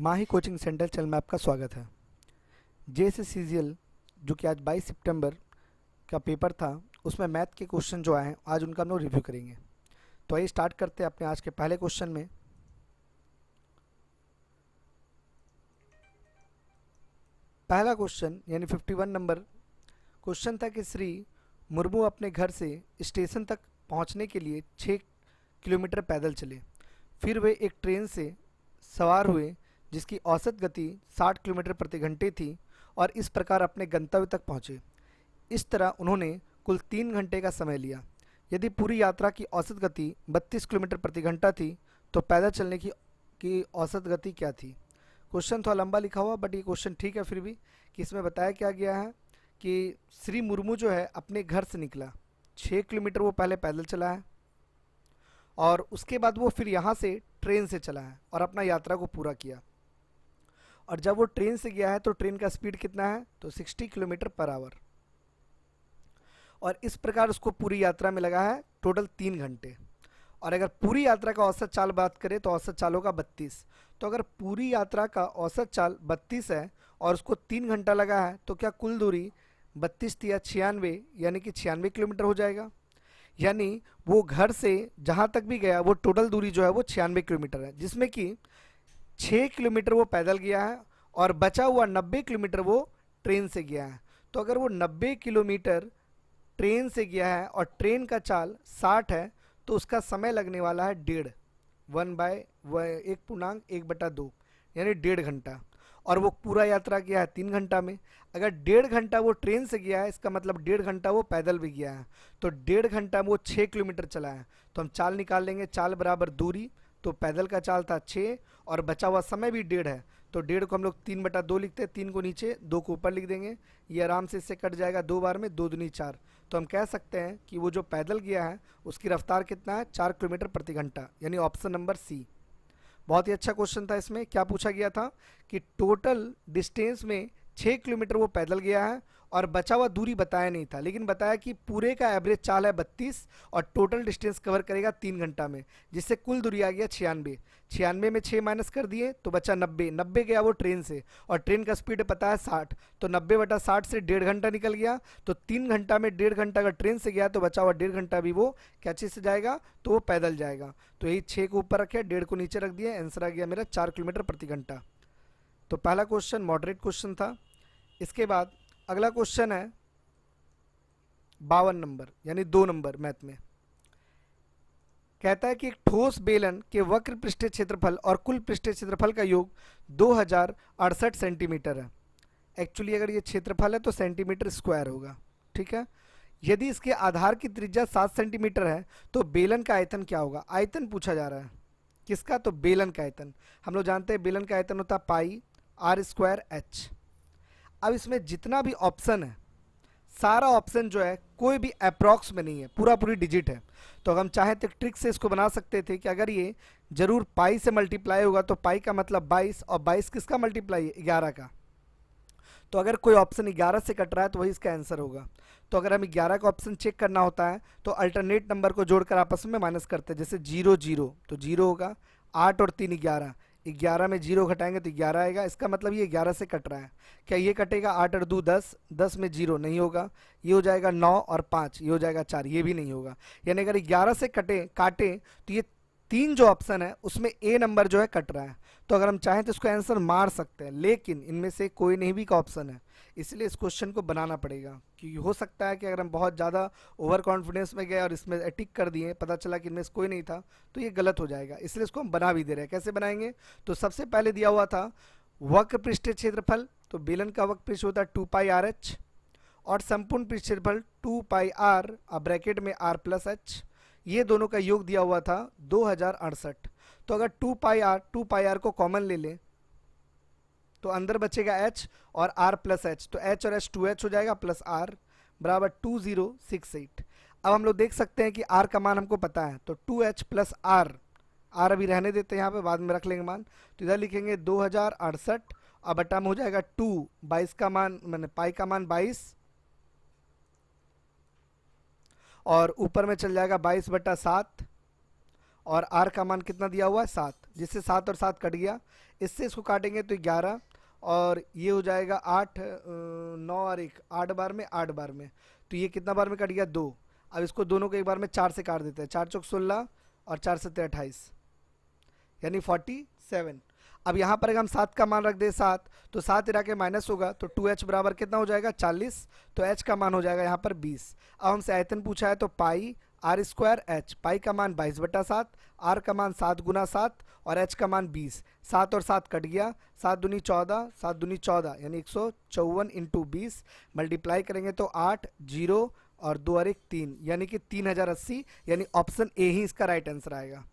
माही coaching centre channel में आपका स्वागत है। जेएसएससीजीएल जो कि आज 22 सितंबर का पेपर था, उसमें मैथ के क्वेश्चन जो आए हैं आज उनका हम लोग रिव्यू करेंगे। तो आइए स्टार्ट करते हैं अपने आज के पहले क्वेश्चन में। पहला क्वेश्चन यानी 51 नंबर क्वेश्चन था कि श्री मुर्मू अपने घर से स्टेशन तक पहुंचने के लिए 6 किलोमीटर पैदल चले। फिर वे एक ट्रेन से सवार हुए जिसकी औसत गति 60 किलोमीटर प्रति घंटे थी और इस प्रकार अपने गंतव्य तक पहुँचे। इस तरह उन्होंने कुल 3 घंटे का समय लिया। यदि पूरी यात्रा की औसत गति 32 किलोमीटर प्रति घंटा थी तो पैदल चलने की औसत गति क्या थी। क्वेश्चन थोड़ा लंबा लिखा हुआ बट ये क्वेश्चन ठीक है फिर भी, कि इसमें बताया क्या गया है कि श्री मुर्मू जो है अपने घर से निकला, 6 किलोमीटर वो पहले पैदल चला है और उसके बाद वो फिर यहाँ से ट्रेन से चला है और अपना यात्रा को पूरा किया। और जब वो ट्रेन से गया है तो ट्रेन का स्पीड कितना है, तो 60 किलोमीटर पर आवर। और इस प्रकार उसको पूरी यात्रा में लगा है टोटल 3 घंटे। और अगर पूरी यात्रा का औसत चाल बात करें तो औसत चाल होगा 32। तो अगर पूरी यात्रा का औसत चाल 32 है और उसको 3 घंटा लगा है तो क्या कुल दूरी 32 या 96 यानी कि 96 किलोमीटर हो जाएगा। यानी वो घर से जहाँ तक भी गया वो टोटल दूरी जो है वो 96 किलोमीटर है, जिसमें कि 6 किलोमीटर वो पैदल गया है और बचा हुआ 90 किलोमीटर वो ट्रेन से गया है। तो अगर वो 90 किलोमीटर ट्रेन से गया है और ट्रेन का चाल 60 है तो उसका समय लगने वाला है 1.5, 1/1.2 यानी 1.5 घंटा। और वो पूरा यात्रा किया है 3 घंटा में। अगर 1.5 घंटा वो ट्रेन से गया है इसका मतलब 1.5 घंटा वो पैदल भी गया है। तो 1.5 घंटा में वो 6 किलोमीटर चला है। तो हम चाल निकाल लेंगे, चाल बराबर दूरी, तो पैदल का चाल था 6 और बचा हुआ समय भी 1.5 है। तो 1.5 को हम लोग 3/2 लिखते हैं, 3 को नीचे 2 को ऊपर लिख देंगे। ये आराम से इससे कट जाएगा 2 बार में, 2 दूनी 4। तो हम कह सकते हैं कि वो जो पैदल गया है उसकी रफ्तार कितना है, 4 किलोमीटर प्रति घंटा, यानी ऑप्शन नंबर सी। बहुत ही अच्छा क्वेश्चन था। इसमें क्या पूछा गया था कि टोटल डिस्टेंस में 6 किलोमीटर वो पैदल गया है और बचा हुआ दूरी बताया नहीं था, लेकिन बताया कि पूरे का एवरेज चाल है 32 और टोटल डिस्टेंस कवर करेगा 3 घंटा में, जिससे कुल दूरी आ गया 96। 96 में 6 माइनस कर दिए तो बचा 90। 90 गया वो ट्रेन से और ट्रेन का स्पीड पता है 60, तो 90/60 से 1.5 घंटा निकल गया। तो 3 घंटा में 1.5 घंटा अगर ट्रेन से गया तो बचा हुआ 1.5 घंटा भी वो क्या चीज़ से जाएगा, तो वो पैदल जाएगा। तो यही 6 को ऊपर रखे, 1.5 को नीचे रख दिया, आंसर आ गया मेरा 4 किलोमीटर प्रति घंटा। तो पहला क्वेश्चन मॉडरेट क्वेश्चन था। इसके बाद अगला क्वेश्चन है 52 नंबर यानी 2 नंबर मैथ में। कहता है कि एक ठोस बेलन के वक्र पृष्ठीय क्षेत्रफल और कुल पृष्ठीय क्षेत्रफल का योग 2068 सेंटीमीटर है। एक्चुअली अगर ये क्षेत्रफल है तो सेंटीमीटर स्क्वायर होगा, ठीक है। यदि इसके आधार की त्रिज्या 7 सेंटीमीटर है तो बेलन का आयतन क्या होगा। आयतन पूछा जा रहा है किसका, तो बेलन का आयतन। हम लोग जानते हैं बेलन का आयतन होता है पाई r² h। अब इसमें जितना भी ऑप्शन है सारा ऑप्शन जो है कोई भी अप्रॉक्स में नहीं है, पूरा पूरी डिजिट है। तो अगर हम चाहें तो ट्रिक से इसको बना सकते थे कि अगर ये जरूर पाई से मल्टीप्लाई होगा तो पाई का मतलब 22 और 22 किसका मल्टीप्लाई है, 11 का। तो अगर कोई ऑप्शन 11 से कट रहा है तो वही इसका आंसर होगा। तो अगर हमें 11 का ऑप्शन चेक करना होता है तो अल्टरनेट नंबर को जोड़कर आपस में माइनस करते हैं, जैसे 0 0 तो 0 होगा, 8 और 3 11, 11 में 0 घटाएंगे तो 11 आएगा। इसका मतलब ये 11 से कट रहा है। क्या ये कटेगा, 8 और 2 10, 10 में 0 नहीं होगा, ये हो जाएगा 9 और 5, ये हो जाएगा 4, ये भी नहीं होगा। यानी अगर 11 से काटे तो ये 3 जो ऑप्शन है उसमें ए नंबर जो है कट रहा है। तो अगर हम चाहें तो इसको आंसर मार सकते हैं, लेकिन इनमें से कोई नहीं भी का ऑप्शन है, इसलिए इस क्वेश्चन को बनाना पड़ेगा। क्योंकि हो सकता है कि अगर हम बहुत ज़्यादा ओवर कॉन्फिडेंस में गए और इसमें टिक कर दिए, पता चला कि इनमें से कोई नहीं था, तो ये गलत हो जाएगा। इसलिए इसको हम बना भी दे रहे हैं। कैसे बनाएंगे, तो सबसे पहले दिया हुआ था वक्र पृष्ठीय क्षेत्रफल, तो बेलन का वक्र पृष्ठ होता है 2πr/h और संपूर्ण पृष्ठ क्षेत्रफल 2πr ब्रैकेट में r+h, ये दोनों का योग दिया हुआ था 2068। तो अगर 2πr को कॉमन ले लें तो अंदर बचेगा h और r+h, तो h और h 2h हो जाएगा प्लस r बराबर 2068। अब हम लोग देख सकते हैं कि r का मान हमको पता है, तो 2h प्लस r अभी रहने देते हैं यहाँ पे, बाद में रख लेंगे मान। तो इधर लिखेंगे 2068 और बटा में हो जाएगा 2, 22 का मान मैंने पाई का मान 22 और ऊपर में चल जाएगा 22/7 और आर का मान कितना दिया हुआ है 7, जिससे 7 और 7 कट गया, इससे इसको काटेंगे तो 11, और ये हो जाएगा 8, 9 और 1 8 बार में, 8 बार में, तो ये कितना बार में कट गया 2। अब इसको दोनों को एक बार में 4 से काट देते हैं, 4 चौक 16 और 4 सत्ते 28, यानी 47। अब यहाँ पर अगर हम 7 का मान रख दे 7, तो 7 इरा के माइनस होगा, तो 2h बराबर कितना हो जाएगा 40, तो h का मान हो जाएगा यहाँ पर 20। अब हमसे आयतन पूछा है तो पाई आर स्क्वायर एच, पाई का मान 22/7, आर का मान 7 गुना 7 और एच का मान 20। 7 और 7 कट गया, 7 दूनी 14, 7 दूनी 14 यानी 154 इंटू 20, मल्टीप्लाई करेंगे तो 8 0 और 2 और 1 3, यानी कि 3080, यानी ऑप्शन ए ही इसका राइट आंसर आएगा।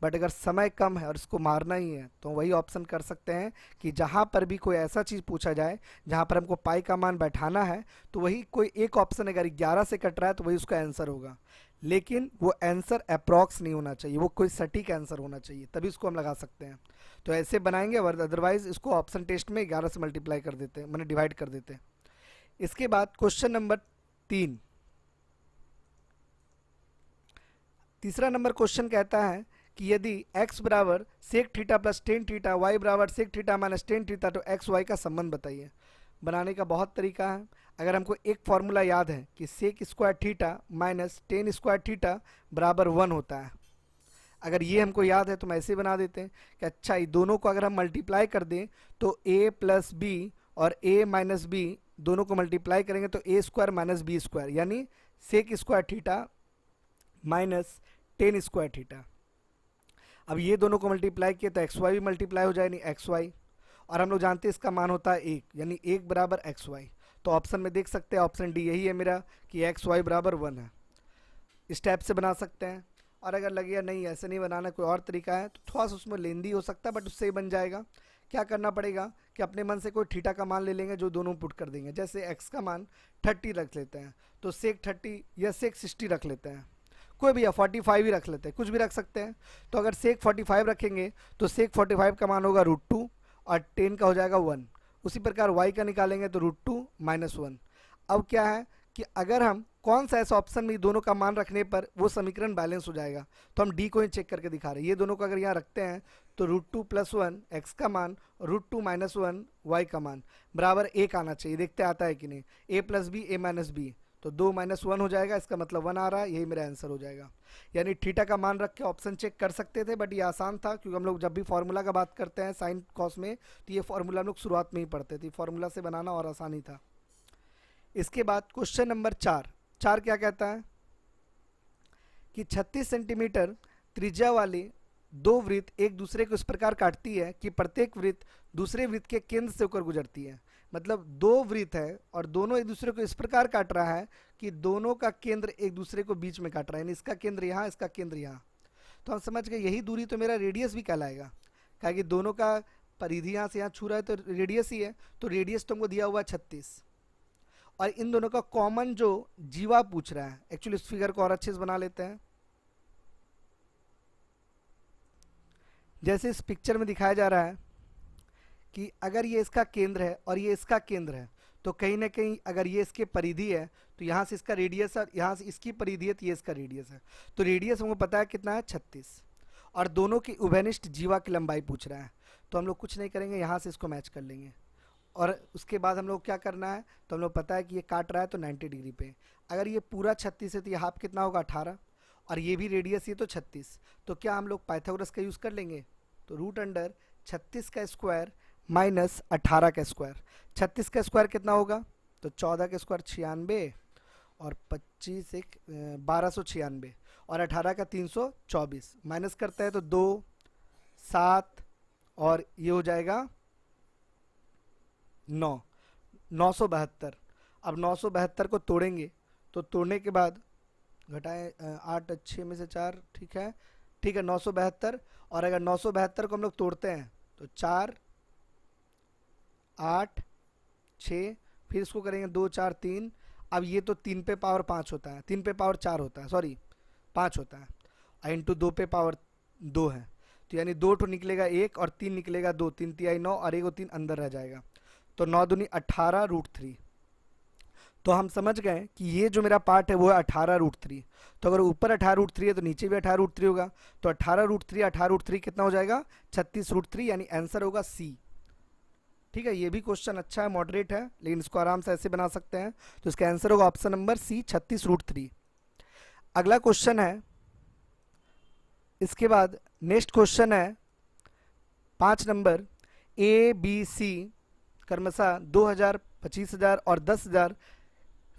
बट अगर समय कम है और इसको मारना ही है तो वही ऑप्शन कर सकते हैं कि जहाँ पर भी कोई ऐसा चीज़ पूछा जाए जहाँ पर हमको पाई का मान बैठाना है, तो वही कोई एक ऑप्शन अगर 11 से कट रहा है तो वही उसका आंसर होगा, लेकिन वो आंसर अप्रॉक्स नहीं होना चाहिए, वो कोई सटीक आंसर होना चाहिए, तभी इसको हम लगा सकते हैं। तो ऐसे बनाएंगे, अदरवाइज इसको ऑप्शन टेस्ट में 11 से मल्टीप्लाई कर देते हैं, मैंने डिवाइड कर देते हैं। इसके बाद क्वेश्चन नंबर 3, तीसरा नंबर क्वेश्चन कहता है कि यदि x बराबर sec theta plus tan theta, y बराबर sec theta minus tan theta, तो एक्स वाई का संबंध बताइए। बनाने का बहुत तरीका है। अगर हमको एक फॉर्मूला याद है कि sec square theta minus tan square theta बराबर 1 होता है, अगर ये हमको याद है तो हम ऐसे बना देते हैं कि अच्छा ये दोनों को अगर हम मल्टीप्लाई कर दें तो a प्लस बी और a माइनस बी दोनों को मल्टीप्लाई करेंगे तो a square minus B square, यानी sec square theta minus tan square theta. अब ये दोनों को मल्टीप्लाई किए तो एक्स वाई भी मल्टीप्लाई हो जाए, यानी एक्स वाई, और हम लोग जानते हैं इसका मान होता है 1, यानी 1 बराबर एक्स वाई। तो ऑप्शन में देख सकते हैं ऑप्शन डी यही है मेरा कि एक्स वाई बराबर 1 है। इस टाइप से बना सकते हैं। और अगर लगेगा नहीं ऐसे नहीं बनाना, कोई और तरीका है, तो थोड़ा सा उसमें लेंदी हो सकता है, बट उससे ही बन जाएगा। क्या करना पड़ेगा कि अपने मन से कोई थीटा का मान ले लेंगे जो दोनों पुट कर देंगे। जैसे एक्स का मान 30 रख लेते हैं तो सेक 30 या सेक 60 रख लेते हैं, कोई भी, या 45 ही रख लेते हैं, कुछ भी रख सकते हैं। तो अगर सेक 45 रखेंगे तो सेक 45 का मान होगा √2 और 10 का हो जाएगा 1। उसी प्रकार y का निकालेंगे तो √2 माइनस 1। अब क्या है कि अगर हम कौन सा ऐसा ऑप्शन में दोनों का मान रखने पर वो समीकरण बैलेंस हो जाएगा, तो हम डी को ही चेक करके दिखा रहे हैं। ये दोनों को अगर यहाँ रखते हैं तो √2 + 1 x का मान, √2 - 1 y का मान बराबर 1 आना चाहिए। देखते आता है कि नहीं, a + b a - b, तो 2 - 1 हो जाएगा, इसका मतलब 1 आ रहा है, यही मेरा आंसर हो जाएगा। यानी थीटा का मान रख के ऑप्शन चेक कर सकते थे, बट ये आसान था क्योंकि हम लोग जब भी फॉर्मूला का बात करते हैं साइन कॉस में, तो ये फॉर्मूला हम लोग शुरुआत में ही पढ़ते थे, फॉर्मूला से बनाना और आसानी था। इसके बाद क्वेश्चन नंबर 4 क्या कहता है कि 36 सेंटीमीटर त्रिज्या वाली दो वृत्त एक दूसरे को इस प्रकार काटती है कि प्रत्येक वृत्त दूसरे वृत्त के केंद्र से होकर गुजरती है। मतलब दो वृत्त है और दोनों एक दूसरे को इस प्रकार काट रहा है कि दोनों का केंद्र एक दूसरे को बीच में काट रहा है, यानी इसका केंद्र यहाँ, इसका केंद्र यहाँ। तो हम समझ गए यही दूरी तो मेरा रेडियस भी कहलाएगा, क्या कि दोनों का परिधि यहाँ से यहाँ छू रहा है तो रेडियस ही है। तो रेडियस तो हमको दिया हुआ है 36, और इन दोनों का कॉमन जो जीवा पूछ रहा है, एक्चुअली इस फिगर को और अच्छे से बना लेते हैं। जैसे इस पिक्चर में दिखाया जा रहा है कि अगर ये इसका केंद्र है और ये इसका केंद्र है, तो कहीं ना कहीं अगर ये इसके परिधि है तो यहाँ से इसका रेडियस है, यहाँ से इसकी परिधि है तो ये इसका रेडियस है। तो रेडियस हमको पता है कितना है 36, और दोनों की उभयनिष्ठ जीवा की लंबाई पूछ रहा है। तो हम लोग कुछ नहीं करेंगे, यहाँ से इसको मैच कर लेंगे, और उसके बाद हम लोग क्या करना है, तो हम लोग पता है कि ये काट रहा है तो 90 डिग्री पे। अगर ये पूरा 36 है तो ये हाफ कितना होगा 18, और ये भी रेडियस ये तो 36। तो क्या हम लोग पाइथागोरस का यूज़ कर लेंगे, तो √36 का स्क्वायर माइनस 18 का स्क्वायर। 36 का स्क्वायर कितना होगा, तो 14 का स्क्वायर 96, और 25 एक 1296, और 18 का 324, माइनस करता है तो 2 7, और ये हो जाएगा 972। अब 972 को तोड़ेंगे तो तोड़ने के बाद घटाएं 8 6 में से 4, ठीक है 972। और अगर 972 को हम लोग तोड़ते हैं तो 4 8 6, फिर इसको करेंगे 2 4 3। अब ये तो 3 पे पावर 5 होता है, 3 पे पावर 4 होता है, सॉरी 5 होता है, और इंटू 2 पे पावर 2 है, तो यानी 2 तो निकलेगा 1 और 3 निकलेगा 2, 3 तिहाई 9 और 1 3 अंदर रह जाएगा। तो 9 दूनी 18 √3। तो हम समझ गए कि ये जो मेरा पार्ट है वो है 18√3। तो अगर ऊपर 18√3 है तो नीचे भी 18√3 होगा। तो 18√3 कितना हो जाएगा? 36√3, यानी आंसर होगा सी। ठीक है, ये भी क्वेश्चन अच्छा है, मॉडरेट है, लेकिन इसको आराम से ऐसे बना सकते हैं। तो इसका आंसर होगा ऑप्शन नंबर सी, 36√3। अगला क्वेश्चन है, इसके बाद नेक्स्ट क्वेश्चन है 5 नंबर। ए बी सी क्रमशः 2,000, 25,000 और 10,000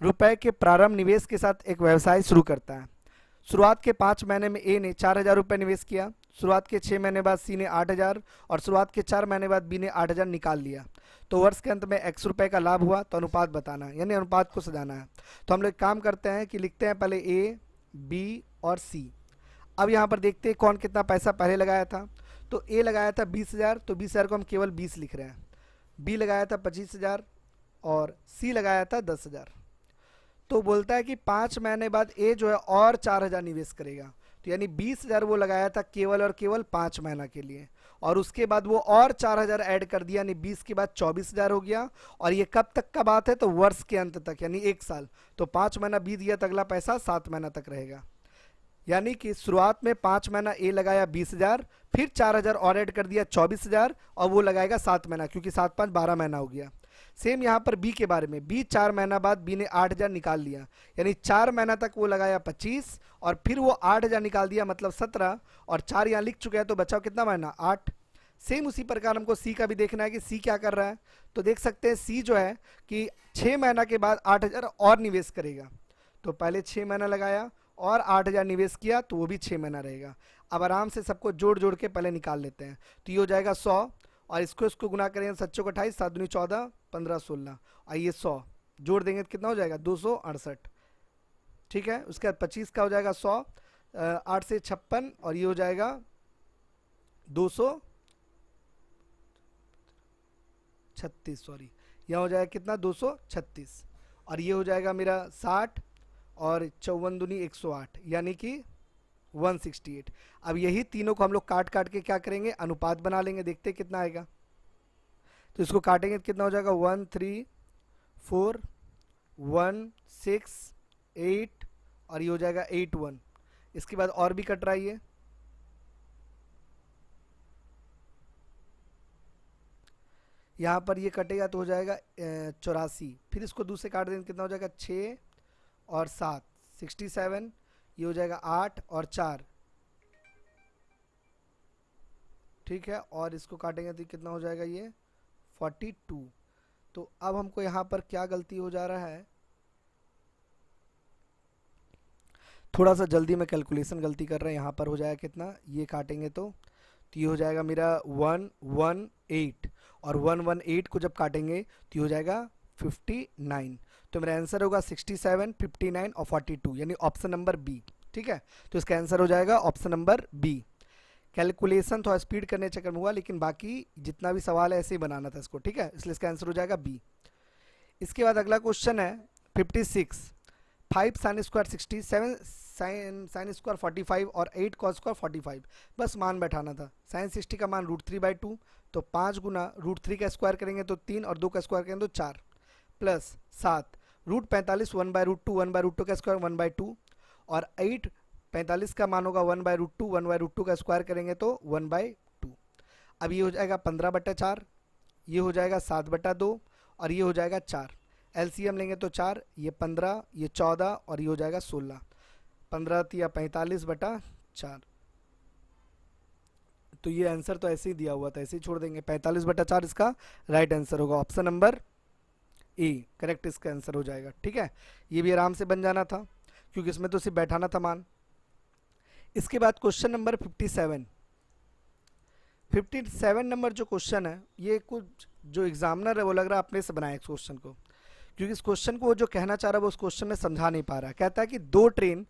रुपए के प्रारंभ निवेश के साथ एक व्यवसाय शुरू करता है। शुरुआत के 5 महीने में ए ने 4,000 रुपये निवेश किया। शुरुआत के 6 महीने बाद सी ने 8,000 और शुरुआत के 4 महीने बाद बी ने 8,000 निकाल लिया। तो वर्ष के अंत में x रुपए का लाभ हुआ। तो अनुपात बताना है, यानी अनुपात को सजाना है। तो हम लोग काम करते हैं कि लिखते हैं पहले ए, बी और सी। अब यहाँ पर देखते हैं कौन कितना पैसा पहले लगाया था। तो ए लगाया था 20,000, तो 20,000 को हम केवल 20 लिख रहे हैं। बी लगाया था 25,000 और सी लगाया था 10,000। तो बोलता है कि 5 महीने बाद ए जो है और 4,000 निवेश करेगा। तो यानी 20,000 वो लगाया था केवल और केवल 5 महीना के लिए, और उसके बाद वो और 4,000 ऐड कर दिया, यानी 20 के बाद 24,000 हो गया। और ये कब तक का बात है? तो वर्ष के अंत तक, यानी 1 साल। तो 5 महीना बीत गया तो अगला पैसा 7 महीना तक रहेगा। यानी कि शुरुआत में 5 महीना ए लगाया 20,000, फिर 4,000 और ऐड कर दिया 24,000, और वो लगाएगा 7 महीना, क्योंकि 7 5 12 महीना हो गया। सेम यहाँ पर बी के बारे में, बी 4 महीना बाद बी ने 8,000 निकाल लिया, यानी 4 महीना तक वो लगाया 25 और फिर वो 8,000 निकाल दिया, मतलब 17, और 4 यहाँ लिख चुके हैं, तो बचा कितना महीना? 8। सेम उसी प्रकार हमको सी का भी देखना है कि सी क्या कर रहा है। तो देख सकते हैं सी जो है कि 6 महीना के बाद 8,000 और निवेश करेगा। तो पहले 6 महीना लगाया और 8,000 निवेश किया, तो वो भी 6 महीना रहेगा। अब आराम से सबको जोड़ जोड़ के पहले निकाल लेते हैं। तो ये हो जाएगा 100, और इसको गुना करेंगे 7 को 28, 7 दूनी 14, 15 16, और ये 100 जोड़ देंगे तो कितना हो जाएगा? 268। ठीक है, उसके बाद 25 का हो जाएगा 100, 8 से 56, और ये हो जाएगा 236, सॉरी, यह हो जाएगा कितना? 236, और ये हो जाएगा मेरा 60, और 54 दूनी 108, यानी कि 168। अब यही तीनों को हम लोग काट काट के क्या करेंगे? अनुपात बना लेंगे, देखते कितना आएगा। तो इसको काटेंगे तो कितना हो जाएगा? 1 3 4 1 6 8, और ये हो जाएगा 8 1। इसके बाद और भी कट रहा है ये, यहाँ पर ये कटेगा तो हो जाएगा 84। फिर इसको दूसरे काट देंगे कितना हो जाएगा? 6 और 7 67, ये हो जाएगा 8 और 4। ठीक है, और इसको काटेंगे तो कितना हो जाएगा? ये 42। तो अब हमको यहाँ पर क्या गलती हो जा रहा है? थोड़ा सा जल्दी में कैलकुलेशन गलती कर रहे हैं। यहाँ पर हो जाएगा कितना? ये काटेंगे तो ये हो जाएगा मेरा 118, और 118 को जब काटेंगे तो ये हो जाएगा 59। तो मेरा आंसर होगा 67, 59 और 42, यानी ऑप्शन नंबर बी। ठीक है, तो इसका आंसर हो जाएगा ऑप्शन नंबर बी। कैलकुलेशन थोड़ा स्पीड करने चक्कर में हुआ, लेकिन बाकी जितना भी सवाल है ऐसे ही बनाना था इसको। ठीक है, इसलिए इसका आंसर हो जाएगा बी। इसके बाद अगला क्वेश्चन है 56। 5 साइन स्क्वायर 60, 7 साइन स्क्वायर 45 और 8 कॉस स्क्वायर 45। बस मान बैठाना था। साइन 60 का मान √3/2, तो 5 गुना √3 का स्क्वायर करेंगे तो 3, और 2 का स्क्वायर करेंगे तो 4, प्लस 7 √45 1/√2, 1/√2 का स्क्वायर 1/2, और 8 45 का मान होगा 1/√2, 1/√2 का स्क्वायर करेंगे तो 1/2। अब ये हो जाएगा 15/4, ये हो जाएगा 7/2, और ये हो जाएगा 4। एलसीएम लेंगे तो 4, ये 15, ये 14, और ये हो जाएगा 16। 15 या 45/4। तो ये आंसर तो ऐसे ही दिया हुआ था, ऐसे ही छोड़ देंगे। 45/4 इसका राइट आंसर होगा, ऑप्शन नंबर ए करेक्ट इसका आंसर हो जाएगा। ठीक है, ये भी आराम से बन जाना था, क्योंकि इसमें तो सिर्फ बैठाना था मान। इसके बाद क्वेश्चन नंबर 57। 57 नंबर जो क्वेश्चन है, ये कुछ जो एग्जामिनर है वो लग रहा है अपने से बनाया इस क्वेश्चन को, क्योंकि इस क्वेश्चन को वो जो कहना चाह रहा है वो उस क्वेश्चन में समझा नहीं पा रहा है। कहता है कि 2 ट्रेन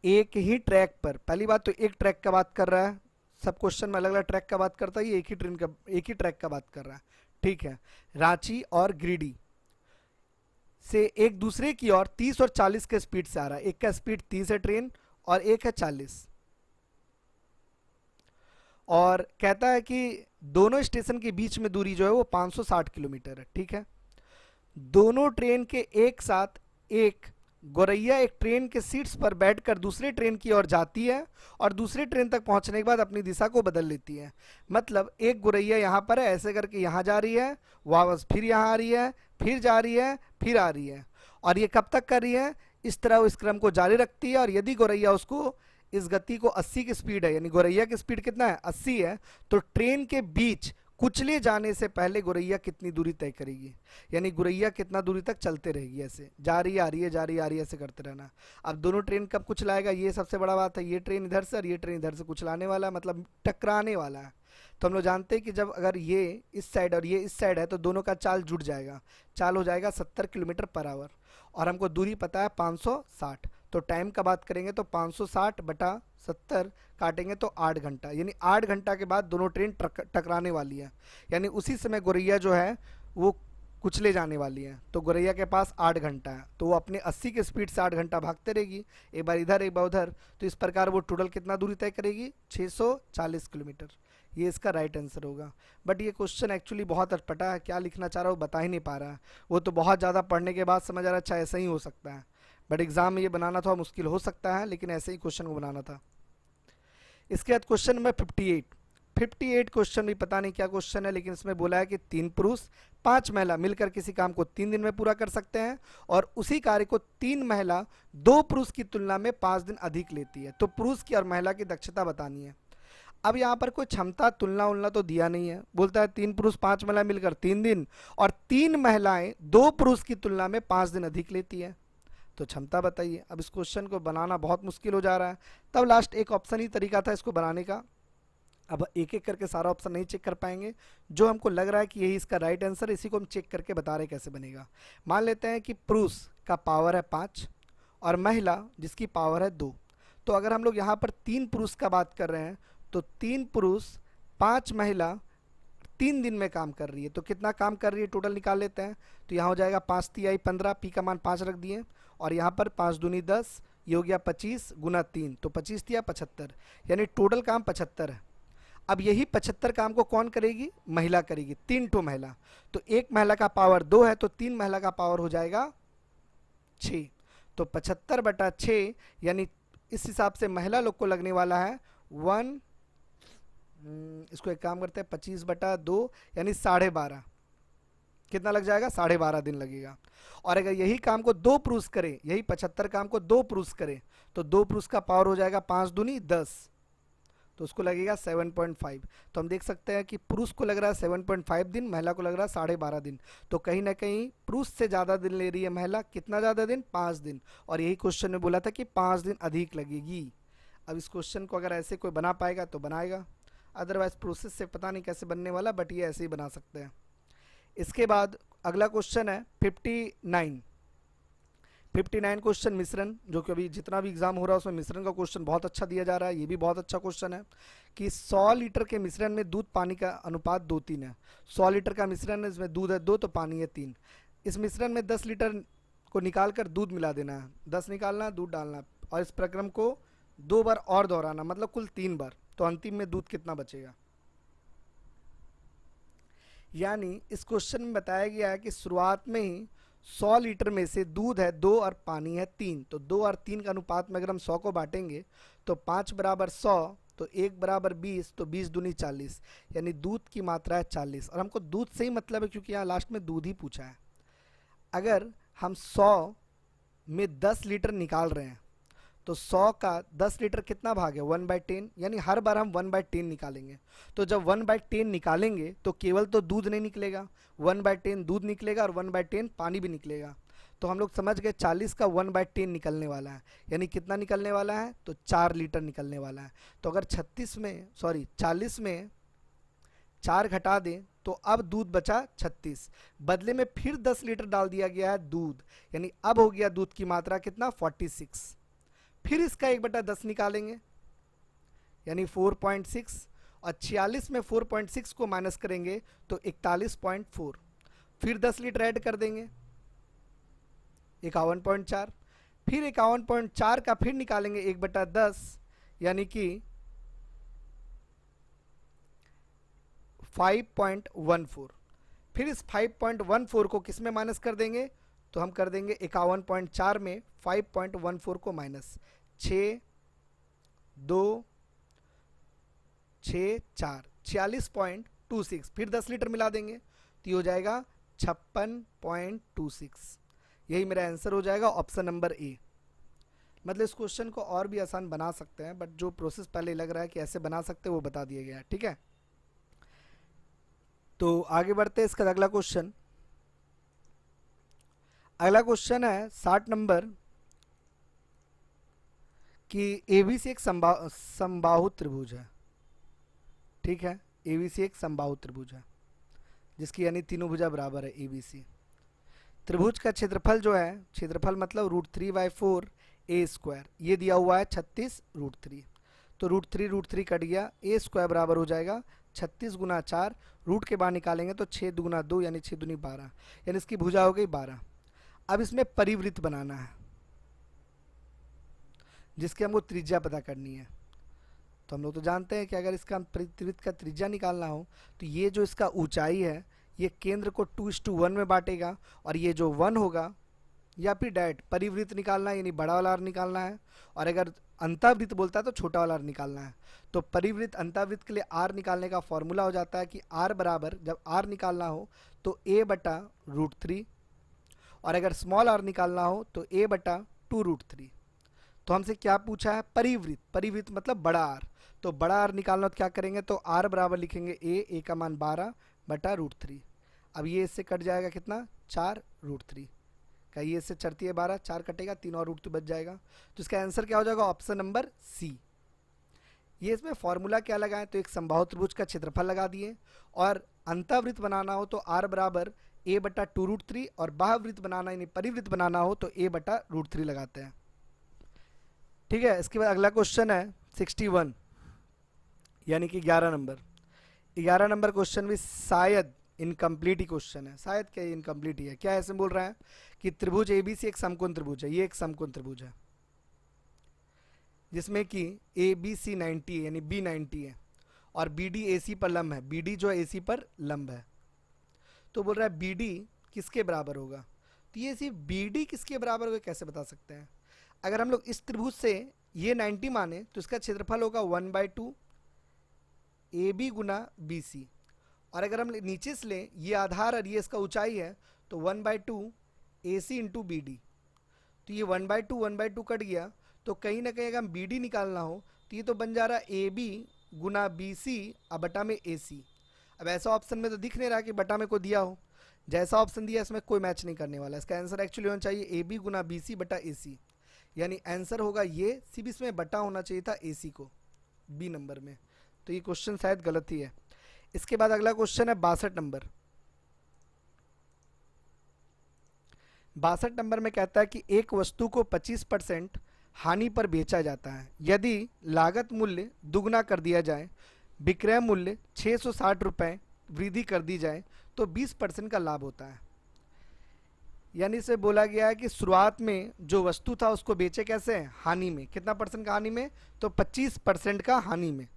एक ही ट्रैक पर, पहली बात तो एक ट्रैक का बात कर रहा है, सब क्वेश्चन में अलग अलग ट्रैक का बात करता है, ये एक ही ट्रैक का बात कर रहा है। ठीक है, रांची और गिरिडीह से एक दूसरे की ओर 30 और 40 के स्पीड से आ रहा है। एक का स्पीड 30 है ट्रेन और एक है 40, और कहता है कि दोनों स्टेशन के बीच में दूरी जो है वो 560 किलोमीटर है। ठीक है, दोनों ट्रेन के एक साथ एक गोरैया एक ट्रेन के सीट्स पर बैठकर दूसरे ट्रेन की ओर जाती है और दूसरे ट्रेन तक पहुंचने के बाद अपनी दिशा को बदल लेती है। मतलब एक गोरैया यहाँ पर है, ऐसे करके यहाँ जा रही है, वापस फिर यहाँ आ रही है, फिर जा रही है, फिर आ रही है, और ये कब तक कर रही है? इस तरह वो इस क्रम को जारी रखती है। और यदि गोरैया उसको इस गति को 80 की स्पीड है, यानी गोरैया की स्पीड कितना है? 80 है, तो ट्रेन के बीच कुचले जाने से पहले गोरैया कितनी दूरी तय करेगी? यानी गोरैया कितना दूरी तक चलते रहेगी, ऐसे जा रही है आ रही है जा रही है आ रही है, ऐसे करते रहना। अब दोनों ट्रेन कब कुचलाएगा, ये सबसे बड़ा बात है। ये ट्रेन इधर से और ये ट्रेन इधर से कुचलाने वाला है, मतलब टकराने वाला है। तो हम लोग जानते हैं कि जब अगर ये इस साइड और ये इस साइड है तो दोनों का चाल जुड़ जाएगा, चाल हो जाएगा 70 किलोमीटर पर आवर, और हमको दूरी पता है 560। तो टाइम का बात करेंगे तो 560 बटा 70 काटेंगे तो 8 घंटा, यानी 8 घंटा के बाद दोनों ट्रेन टकराने वाली है। यानी उसी समय गोरैया जो है वो कुचले जाने वाली है। तो गोरैया के पास 8 घंटा है, तो वो अपने 80 के स्पीड से 8 घंटा भागते रहेगी, एक बार इधर एक बार उधर। तो इस प्रकार वो टोटल कितना दूरी तय करेगी? 640 किलोमीटर। ये इसका राइट आंसर होगा। बट ये क्वेश्चन एक्चुअली बहुत अटपटा है, क्या लिखना चाह रहा है वो बता ही नहीं पा रहा है। वो तो बहुत ज़्यादा पढ़ने के बाद समझ आ रहा है अच्छा ऐसा ही हो सकता है, बट एग्जाम में ये बनाना थोड़ा मुश्किल हो सकता है, लेकिन ऐसे ही क्वेश्चन को बनाना था। इसके बाद क्वेश्चन नंबर 58 क्वेश्चन भी पता नहीं क्या क्वेश्चन है, लेकिन इसमें बोला है कि 3 पुरुष 5 महिला मिलकर किसी काम को 3 दिन में पूरा कर सकते हैं, और उसी कार्य को 3 महिला 2 पुरुष की तुलना में 5 दिन अधिक लेती है। तो पुरुष की और महिला की दक्षता बतानी है। अब यहाँ पर कोई क्षमता तुलना उलना तो दिया नहीं है, बोलता है 3 पुरुष 5 महिला मिलकर 3 दिन, और 3 महिलाएं 2 पुरुष की तुलना में 5 दिन अधिक लेती है। तो क्षमता बताइए। अब इस क्वेश्चन को बनाना बहुत मुश्किल हो जा रहा है, तब लास्ट एक ऑप्शन ही तरीका था इसको बनाने का। अब एक एक करके सारा ऑप्शन नहीं चेक कर पाएंगे, जो हमको लग रहा है कि यही इसका राइट आंसर, इसी को हम चेक करके बता रहे कैसे बनेगा। मान लेते हैं कि पुरुष का पावर है 5 और महिला जिसकी पावर है 2। तो अगर हम लोग यहाँ पर 3 पुरुष का बात कर रहे हैं तो 3 पुरुष 5 महिला 3 दिन में काम कर रही है, तो कितना काम कर रही है टोटल निकाल लेते हैं। तो यहाँ हो जाएगा 5 तिहाई 15, पी का मान 5 रख दिए, और यहाँ पर 5 दूनी 10, ये हो गया 25 गुना 3, तो 25 तिया 75, यानी टोटल काम 75 है। अब यही 75 काम को कौन करेगी? महिला करेगी, 3 ठो महिला। तो एक महिला का पावर 2 है, तो 3 महिला का पावर हो जाएगा 6। तो 75 बटा 6, यानी इस हिसाब से महिला लोग को लगने वाला है 1, इसको एक काम करते हैं 25 बटा 2, यानी 12.5। कितना लग जाएगा? 12.5 दिन लगेगा। और अगर यही काम को 2 पुरुष करें, यही 75 काम को 2 पुरुष करें, तो 2 पुरुष का पावर हो जाएगा 5 दूनी 10, तो उसको लगेगा 7.5। तो हम देख सकते हैं कि पुरुष को लग रहा है 7.5 दिन, महिला को लग रहा है 12.5 दिन। तो कहीं ना कहीं पुरुष से ज़्यादा दिन ले रही है महिला। कितना ज़्यादा दिन? 5 दिन। और यही क्वेश्चन में बोला था कि 5 दिन अधिक लगेगी। अब इस क्वेश्चन को अगर ऐसे कोई बना पाएगा तो बनाएगा, अदरवाइज प्रोसेस से पता नहीं कैसे बनने वाला, बट ये ऐसे ही बना सकते हैं। इसके बाद अगला क्वेश्चन है 59 क्वेश्चन मिश्रण, जो कि अभी जितना भी एग्जाम हो रहा है उसमें मिश्रण का क्वेश्चन बहुत अच्छा दिया जा रहा है। ये भी बहुत अच्छा क्वेश्चन है कि 100 लीटर के मिश्रण में दूध पानी का अनुपात 2:3 है। 100 लीटर का मिश्रण है, इसमें दूध है 2 तो पानी है 3। इस मिश्रण में 10 लीटर को निकाल कर दूध मिला देना है, 10 निकालना दूध डालना, और इस प्रक्रम को 2 बार और दोहराना, मतलब कुल 3 बार। तो अंतिम में दूध कितना बचेगा? यानी इस क्वेश्चन में बताया गया है कि शुरुआत में ही 100 लीटर में से दूध है 2 और पानी है 3, तो 2 और 3 का अनुपात में अगर हम 100 को बांटेंगे तो 5 बराबर 100, तो 1 बराबर 20, तो 20 दूनी 40, यानी दूध की मात्रा है 40। और हमको दूध से ही मतलब है क्योंकि यहाँ लास्ट में दूध ही पूछा है। अगर हम 100 में 10 लीटर निकाल रहे हैं तो 100 का 10 लीटर कितना भाग है? 1/10, यानी हर बार हम 1/10 निकालेंगे। तो जब 1/10 निकालेंगे तो केवल तो दूध नहीं निकलेगा, 1/10 दूध निकलेगा और 1/10 पानी भी निकलेगा। तो हम लोग समझ गए 40 का 1/10 निकलने वाला है, यानी कितना निकलने वाला है? तो 4 लीटर निकलने वाला है। तो अगर 40 में 4 घटा दें तो अब दूध बचा 36, बदले में फिर 10 लीटर डाल दिया गया है दूध, यानी अब हो गया दूध की मात्रा कितना? 46। फिर इसका 1/10 निकालेंगे, यानी 4.6, और 46 में 4.6 को माइनस करेंगे तो 41.4। फिर 10 लीटर ऐड कर देंगे, 51.4। फिर 51.4 का फिर निकालेंगे 1/10, यानी कि 5.14। फिर इस 5.14 को किस में माइनस कर देंगे? तो हम कर देंगे 51.4 में 5.14 को माइनस, 6 2 6 4, 46.26, फिर 10 लीटर मिला देंगे तो ये हो जाएगा 56.26। यही मेरा आंसर हो जाएगा ऑप्शन नंबर ए। मतलब इस क्वेश्चन को और भी आसान बना सकते हैं, बट जो प्रोसेस पहले लग रहा है कि ऐसे बना सकते हैं वो बता दिया गया है, ठीक है। तो आगे बढ़ते हैं, इसका अगला क्वेश्चन। अगला क्वेश्चन है 60 नंबर कि एबीसी एक समबाहु त्रिभुज है, ठीक है। एबीसी एक समबाहु त्रिभुज है जिसकी यानी तीनों भुजा बराबर है एबीसी। त्रिभुज का क्षेत्रफल जो है, क्षेत्रफल मतलब √3/4 ए स्क्वायर, ये दिया हुआ है 36√3, तो √3 कट गया, ए स्क्वायर बराबर हो जाएगा 36 गुना 4, रूट के बाहर निकालेंगे तो 6 दुगुना 2 यानी 6 दूनी 12, यानी इसकी भुजा हो गई 12। अब इसमें परिवृत्त बनाना है जिसकी हमको त्रिज्या पता करनी है। तो हम लोग तो जानते हैं कि अगर इसका परिवृत्त का त्रिज्या निकालना हो तो ये जो इसका ऊंचाई है ये केंद्र को 2:1 में बांटेगा, और ये जो 1 होगा, या फिर डायरेक्ट परिवृत्त निकालना है यानी बड़ा वाला आर निकालना है, और अगर अंतःवृत्त बोलता है तो छोटा वाला आर निकालना है। तो परिवृत्त अंतःवृत्त के लिए आर निकालने का फॉर्मूला हो जाता है कि आर बराबर, जब आर निकालना हो तो a/√3, और अगर स्मॉल आर निकालना हो तो a/2√3। तो हमसे क्या पूछा है, परिवृत्त, परिवृत्त मतलब बड़ा आर, तो बड़ा आर निकालना तो क्या करेंगे, तो आर बराबर लिखेंगे ए का मान 12/√3। अब ये इससे कट जाएगा कितना, 4√3 का, ये इससे चढ़ती है 12, 4 कटेगा, 3 और √3 बच जाएगा। तो इसका आंसर क्या हो जाएगा, ऑप्शन नंबर सी। ये इसमें फॉर्मूला क्या लगाएं, तो एक समबाहु त्रिभुज का क्षेत्रफल लगा दिए, और अंतःवृत्त बनाना हो तो आर बराबर a/2√3, और बाह्यवृत्त बनाना यानी परिवृत्त बनाना हो तो a/√3 लगाते हैं, ठीक है। इसके बाद अगला क्वेश्चन है 61 यानी कि 11 नंबर। 11 नंबर क्वेश्चन भी शायद इनकम्प्लीट ही क्वेश्चन है, शायद क्या इनकम्प्लीट ही है। क्या ऐसे बोल रहा है कि त्रिभुज एबीसी एक समकोण त्रिभुज है, ये एक समकोण त्रिभुज है जिसमें कि ए बी सी 90 है यानी बी 90 है, और बी डी ए सी पर लंब है, बी डी जो है ए सी पर लंब है। तो बोल रहा है बी डी किसके बराबर होगा, तो ये सिर्फ बी डी किसके बराबर होगा कैसे बता सकते हैं। अगर हम लोग इस त्रिभुज से ये 90 माने तो इसका क्षेत्रफल होगा 1/2 A B Guna B C, और अगर हम नीचे से लें ये आधार और ये इसका ऊंचाई है तो 1/2 ए सी इंटू बी डी, तो ये 1/2 कट गया, तो कहीं ना कहीं अगर हम बी डी निकालना हो तो ये तो बन जा रहा है A B Guna B C अब बटा में ए सी। अब ऐसा ऑप्शन में तो दिख नहीं रहा कि बटा में को दिया हो, जैसा ऑप्शन दिया इसमें कोई मैच नहीं करने वाला। इसका आंसर एक्चुअली होना चाहिए A B Guna B C बटा ए सी, यानी आंसर होगा ये, सिर्फ इसमें बटा होना चाहिए था ए सी को बी नंबर में, तो ये क्वेश्चन शायद गलत ही है। इसके बाद अगला क्वेश्चन है 62 नंबर। 62 नंबर में कहता है कि एक वस्तु को 25% हानि पर बेचा जाता है, यदि लागत मूल्य दुगना कर दिया जाए, विक्रय मूल्य 660 रुपये वृद्धि कर दी जाए तो 20% का लाभ होता है। यानी से बोला गया है कि शुरुआत में जो वस्तु था उसको बेचे कैसे, हानि में, कितना परसेंट का हानि में, तो 25% का हानि में।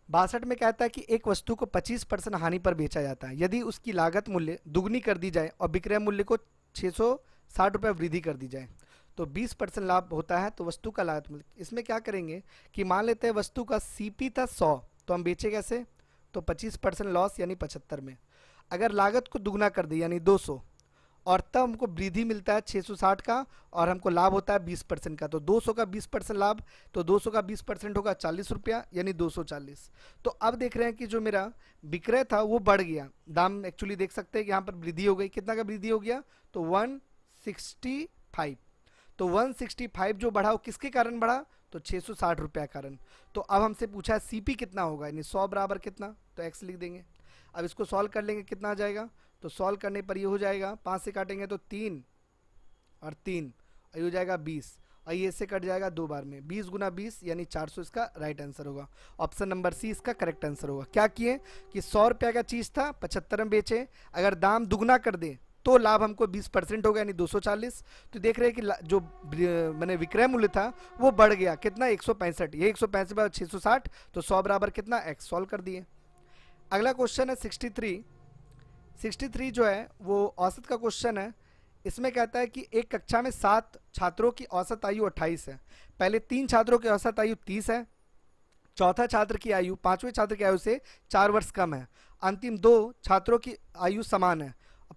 62 में कहता है कि एक वस्तु को 25% हानि पर बेचा जाता है यदि उसकी लागत मूल्य दुगनी कर दी जाए और विक्रय मूल्य को 660 रुपये वृद्धि कर दी जाए तो 20% लाभ होता है। तो वस्तु का लागत मूल्य, इसमें क्या करेंगे कि मान लेते हैं वस्तु का सीपी था 100, तो हम बेचे कैसे, तो 25% लॉस यानी 75 में। अगर लागत को दुगना कर दी यानी 200, और तब हमको वृद्धि मिलता है 660 का, और हमको लाभ होता है 20% का, तो 200 का 20% लाभ, तो 200 का 20% होगा 40 रुपया यानी 240। तो अब देख रहे हैं कि जो मेरा विक्रय था वो बढ़ गया, दाम एक्चुअली देख सकते हैं कि यहाँ पर वृद्धि हो गई, कितना का वृद्धि हो गया, तो 165। तो 165 जो बढ़ा वो किसके कारण बढ़ा, तो 660 रुपया कारण। तो अब हमसे पूछा है सीपी कितना होगा, यानी 100 बराबर कितना, तो एक्स लिख देंगे। अब इसको सॉल्व कर लेंगे, कितना आ जाएगा, तो सॉल्व करने पर ये हो जाएगा, 5 से काटेंगे तो 3 और 3, और ये हो जाएगा 20, और ये इससे कट जाएगा 2 बार में, 20 गुना 20 यानी 400 इसका राइट आंसर होगा। ऑप्शन नंबर सी इसका करेक्ट आंसर होगा। क्या किए कि 100 रुपये का चीज़ था 75 में बेचे, अगर दाम दुगना कर दे तो लाभ हमको 20% होगा यानी 240। तो देख रहे हैं कि जो मैंने विक्रय मूल्य था वो बढ़ गया, कितना 165, ये 165 बार 660, तो 100 बराबर कितना एक्स, सॉल्व कर दिए। अगला क्वेश्चन है 63 63 जो है वो औसत का क्वेश्चन है। इसमें कहता है कि एक कक्षा में 7 छात्रों की औसत आयु 28 है। पहले 3 छात्रों की औसत आयु 30 है। चौथा छात्र की आयु 5वें छात्र की आयु से 4 वर्ष कम है। अंतिम 2 छात्रों की आयु समान है।